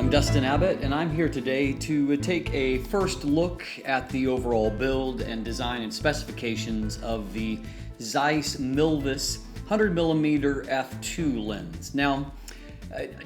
I'm Dustin Abbott, and I'm here today to take a first look at the overall build and design and specifications of the Zeiss Milvus 100mm f2 lens. Now,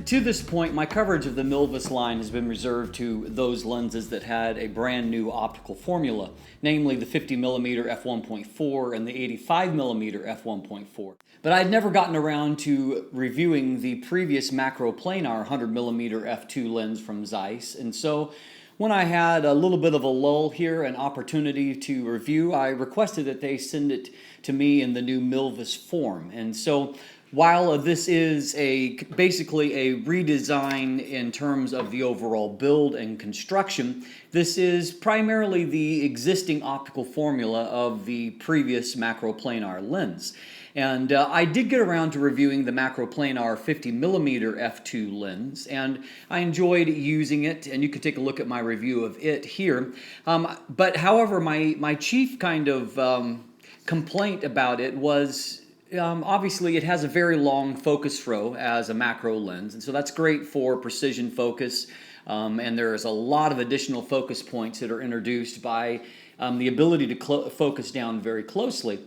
to this point, my coverage of the Milvus line has been reserved to those lenses that had a brand new optical formula, namely the 50mm f1.4 and the 85mm f1.4. But I'd never gotten around to reviewing the previous macroplanar 100mm f2 lens from Zeiss, and so when I had a little bit of a lull here, an opportunity to review, I requested that they send it to me in the new Milvus form. And so while this is basically a redesign in terms of the overall build and construction, this is primarily the existing optical formula of the previous macroplanar lens. And I did get around to reviewing the macroplanar 50mm f2 lens, and I enjoyed using it, and you can take a look at my review of it here. But however, my chief kind of complaint about it was obviously it has a very long focus throw as a macro lens, and so that's great for precision focus, and there's a lot of additional focus points that are introduced by the ability to focus down very closely.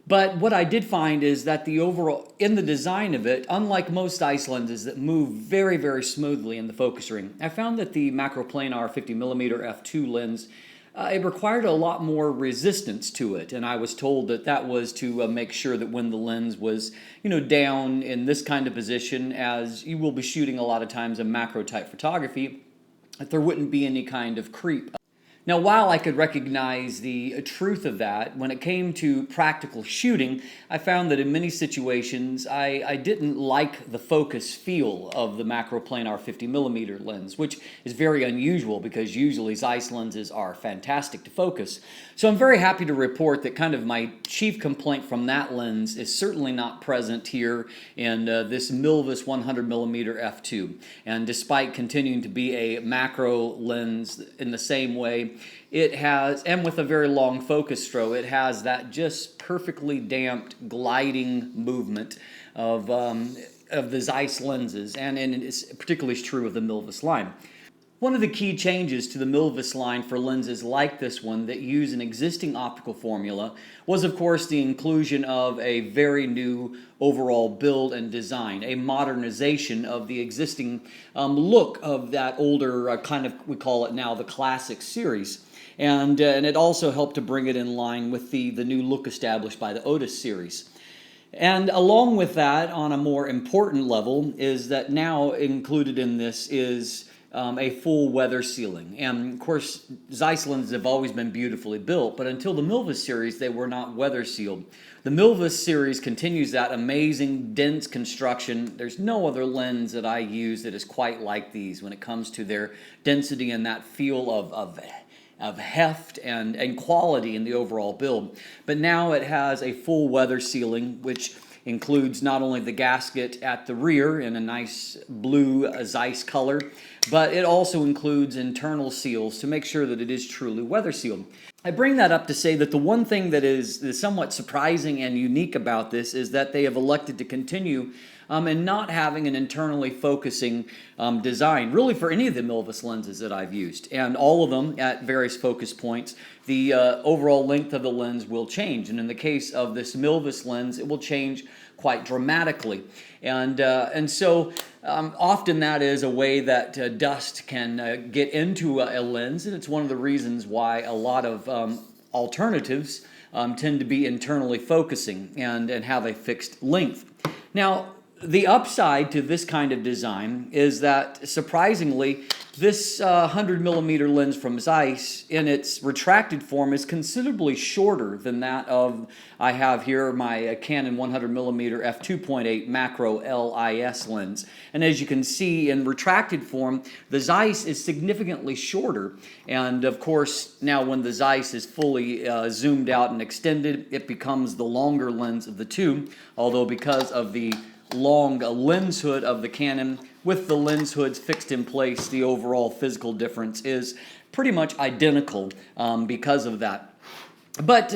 But what I did find is that the overall, in the design of it, unlike most Zeiss lenses that move very, very smoothly in the focus ring, I found that the macroplanar 50mm f2 lens, it required a lot more resistance to it, and I was told that that was to make sure that when the lens was, down in this kind of position, as you will be shooting a lot of times in macro type photography, that there wouldn't be any kind of creep. Now, while I could recognize the truth of that, when it came to practical shooting, I found that in many situations I didn't like the focus feel of the macroplanar 50mm lens, which is very unusual because usually Zeiss lenses are fantastic to focus. So I'm very happy to report that kind of my chief complaint from that lens is certainly not present here in this Milvus 100mm f2. And despite continuing to be a macro lens in the same way, it has, and with a very long focus throw, it has that just perfectly damped gliding movement of the Zeiss lenses, and it's particularly true of the Milvus line. One of the key changes to the Milvus line for lenses like this one that use an existing optical formula was, of course, the inclusion of a very new overall build and design, a modernization of the existing look of that older we call it now the classic series. And it also helped to bring it in line with the new look established by the Otis series. And along with that, on a more important level, is that now included in this is a full weather sealing. And of course, Zeiss lenses have always been beautifully built, but until the Milvus series, they were not weather sealed. The Milvus series continues that amazing, dense construction. There's no other lens that I use that is quite like these when it comes to their density and that feel of heft and quality in the overall build. But now it has a full weather sealing, which includes not only the gasket at the rear in a nice blue Zeiss color, but it also includes internal seals to make sure that it is truly weather sealed. I bring that up to say that the one thing that is somewhat surprising and unique about this is that they have elected to continue and not having an internally focusing design, really for any of the Milvus lenses that I've used. And all of them at various focus points, the overall length of the lens will change. And in the case of this Milvus lens, it will change quite dramatically. And so often that is a way that dust can get into a lens, and it's one of the reasons why a lot of alternatives tend to be internally focusing and have a fixed length. Now, the upside to this kind of design is that, surprisingly, this 100mm lens from Zeiss in its retracted form is considerably shorter than that of, I have here, my Canon 100mm f2.8 macro LIS lens. And as you can see in retracted form, the Zeiss is significantly shorter. And of course, now when the Zeiss is fully zoomed out and extended, it becomes the longer lens of the two, although because of the long lens hood of the Canon with the lens hoods fixed in place, the overall physical difference is pretty much identical because of that. But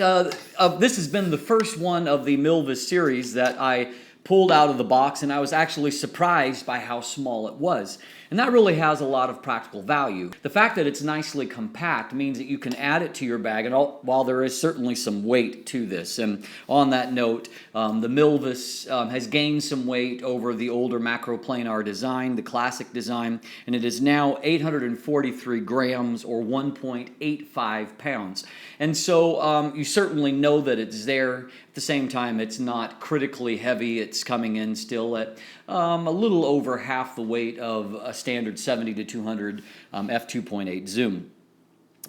this has been the first one of the Milvus series that I pulled out of the box, and I was actually surprised by how small it was. And that really has a lot of practical value. The fact that it's nicely compact means that you can add it to your bag, and while there is certainly some weight to this. And on that note, the Milvus has gained some weight over the older macroplanar design, the classic design, and it is now 843 grams or 1.85 pounds. And so you certainly know that it's there. At the same time, it's not critically heavy. It's coming in still at a little over half the weight of a standard 70 to 200 f2.8 zoom.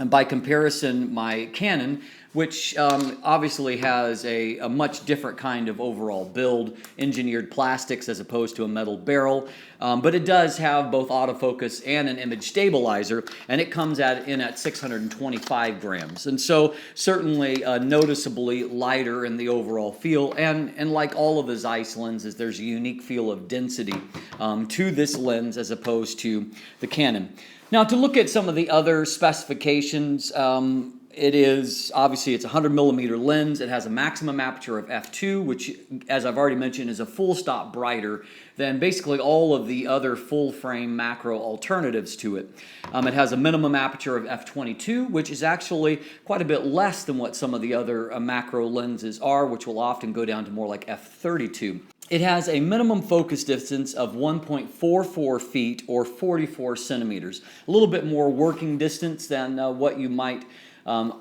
And by comparison, my Canon, which obviously has a much different kind of overall build, engineered plastics as opposed to a metal barrel, but it does have both autofocus and an image stabilizer, and it comes in at 625 grams. And so certainly noticeably lighter in the overall feel, and like all of the Zeiss lenses, there's a unique feel of density to this lens as opposed to the Canon. Now, to look at some of the other specifications, it's a 100 millimeter lens. It has a maximum aperture of f2, which, as I've already mentioned, is a full stop brighter than basically all of the other full frame macro alternatives to it. It has a minimum aperture of f22, which is actually quite a bit less than what some of the other macro lenses are, which will often go down to more like f32. It has a minimum focus distance of 1.44 feet or 44 centimeters. A little bit more working distance than what you might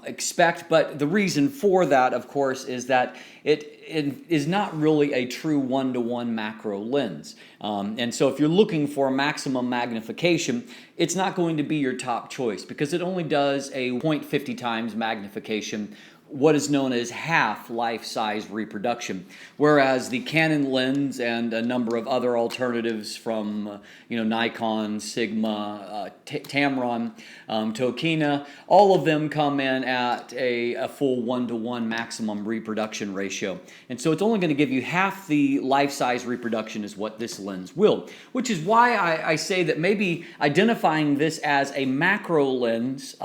expect, but the reason for that, of course, is that it is not really a true one-to-one macro lens. And so if you're looking for maximum magnification, it's not going to be your top choice because it only does a 0.50 times magnification, what is known as half life-size reproduction, whereas the Canon lens and a number of other alternatives from Nikon, Sigma, Tamron, Tokina, all of them come in at a full 1-to-1 maximum reproduction ratio. And so it's only going to give you half the life-size reproduction is what this lens will, which is why I say that maybe identifying this as a macro lens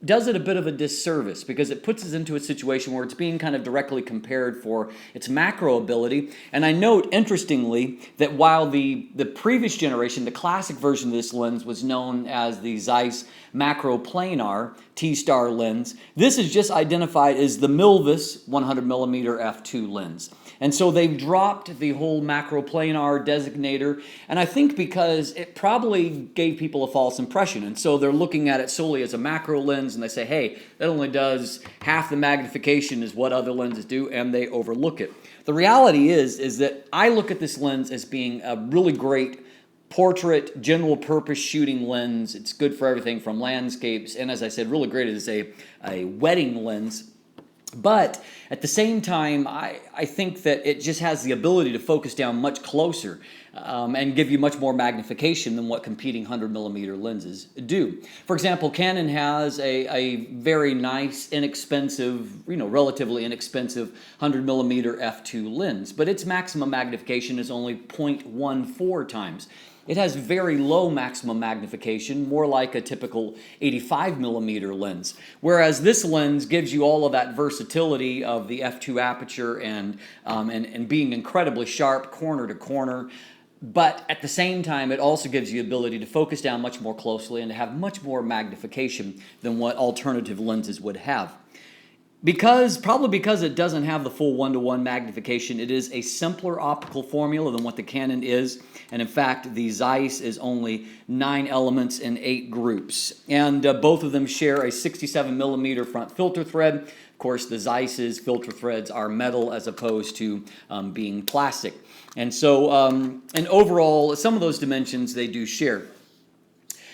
does it a bit of a disservice because it puts us into a situation where it's being kind of directly compared for its macro ability. And I note, interestingly, that while the previous generation, the classic version of this lens, was known as the Zeiss Macroplanar T-Star lens, this is just identified as the Milvus 100mm f2 lens. And so they've dropped the whole macroplanar designator, and I think because it probably gave people a false impression. And so they're looking at it solely as a macro lens, and they say, hey, that only does half the magnification as what other lenses do, and they overlook it. The reality is that I look at this lens as being a really great portrait, general purpose shooting lens. It's good for everything from landscapes, and as I said, really great as a wedding lens. But at the same time, I think that it just has the ability to focus down much closer and give you much more magnification than what competing 100mm lenses do. For example, Canon has a very nice, inexpensive, relatively inexpensive 100mm f2 lens, but its maximum magnification is only 0.14 times. It has very low maximum magnification, more like a typical 85mm lens, whereas this lens gives you all of that versatility of the f2 aperture and being incredibly sharp corner to corner. But at the same time, it also gives you the ability to focus down much more closely and to have much more magnification than what alternative lenses would have. Probably because it doesn't have the full 1-to-1 magnification, it is a simpler optical formula than what the Canon is. And in fact, the Zeiss is only 9 elements in 8 groups. And both of them share a 67mm front filter thread. Of course, the Zeiss's filter threads are metal as opposed to being plastic. And so, and overall, some of those dimensions they do share.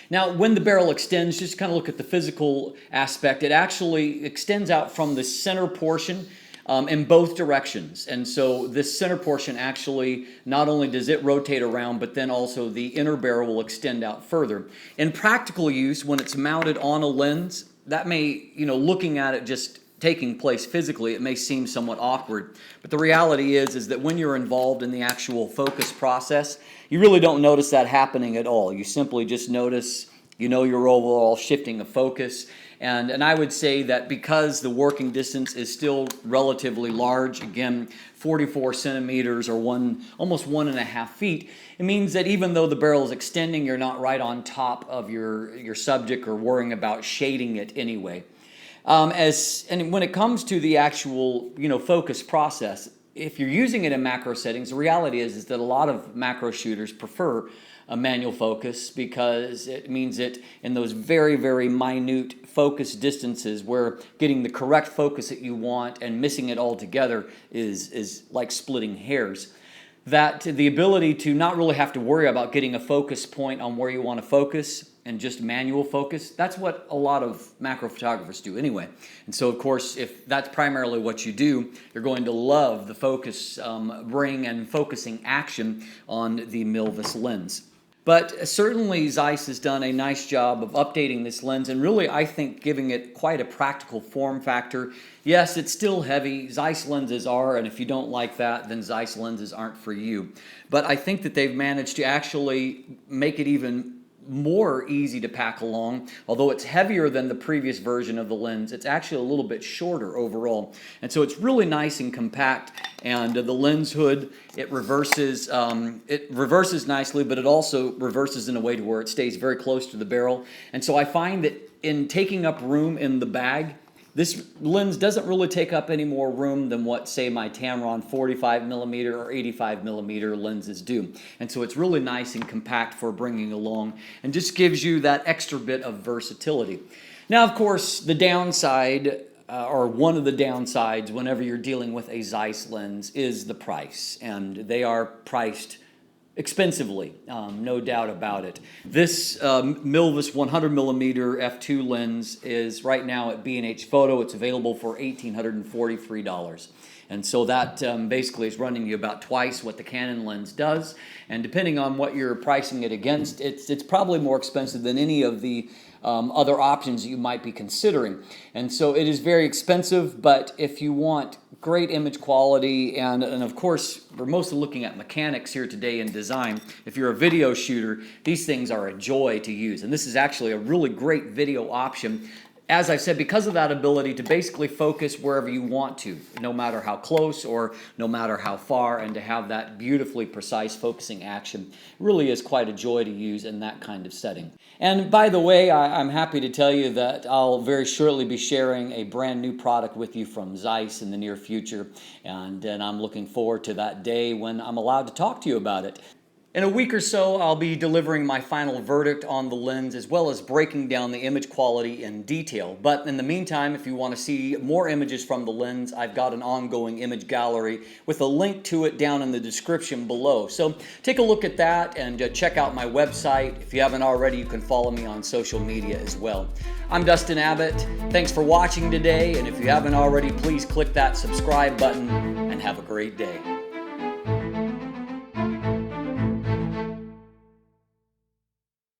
Now, when the barrel extends, just kind of look at the physical aspect. It actually extends out from the center portion in both directions. And so this center portion actually, not only does it rotate around, but then also the inner barrel will extend out further. In practical use, when it's mounted on a lens, that may, looking at it just taking place physically, it may seem somewhat awkward. But the reality is that when you're involved in the actual focus process, you really don't notice that happening at all. You simply just notice, your overall shifting of focus. And I would say that because the working distance is still relatively large, again, 44 centimeters or almost 1.5 feet, it means that even though the barrel is extending, you're not right on top of your subject or worrying about shading it anyway. And when it comes to the actual, focus process, if you're using it in macro settings, the reality is that a lot of macro shooters prefer a manual focus because it means that in those very, very minute focus distances where getting the correct focus that you want and missing it altogether is like splitting hairs. That the ability to not really have to worry about getting a focus point on where you want to focus and just manual focus, that's what a lot of macro photographers do anyway. And so, of course, if that's primarily what you do, you're going to love the focus ring and focusing action on the Milvus lens. But certainly Zeiss has done a nice job of updating this lens and really, I think, giving it quite a practical form factor. Yes, it's still heavy. Zeiss lenses are, and if you don't like that, then Zeiss lenses aren't for you. But I think that they've managed to actually make it even more easy to pack along. Although it's heavier than the previous version of the lens, it's actually a little bit shorter overall. And so it's really nice and compact. And the lens hood, it reverses nicely, but it also reverses in a way to where it stays very close to the barrel. And so I find that in taking up room in the bag, this lens doesn't really take up any more room than what, say, my Tamron 45mm or 85mm lenses do. And so it's really nice and compact for bringing along and just gives you that extra bit of versatility. Now, of course, the downside, or one of the downsides whenever you're dealing with a Zeiss lens is the price. And they are priced expensively, no doubt about it. This Milvus 100mm f2 lens is right now at B&H Photo. It's available for $1,843. And so that basically is running you about twice what the Canon lens does. And depending on what you're pricing it against, it's probably more expensive than any of the other options that you might be considering. And so it is very expensive, but if you want great image quality, and of course, we're mostly looking at mechanics here today in design. If you're a video shooter, these things are a joy to use. And this is actually a really great video option, as I've said, because of that ability to basically focus wherever you want to, no matter how close or no matter how far, and to have that beautifully precise focusing action really is quite a joy to use in that kind of setting. And by the way, I'm happy to tell you that I'll very shortly be sharing a brand new product with you from Zeiss in the near future, and I'm looking forward to that day when I'm allowed to talk to you about it. In a week or so, I'll be delivering my final verdict on the lens as well as breaking down the image quality in detail. But in the meantime, if you want to see more images from the lens, I've got an ongoing image gallery with a link to it down in the description below. So take a look at that and check out my website. If you haven't already, you can follow me on social media as well. I'm Dustin Abbott. Thanks for watching today, and if you haven't already, please click that subscribe button and have a great day.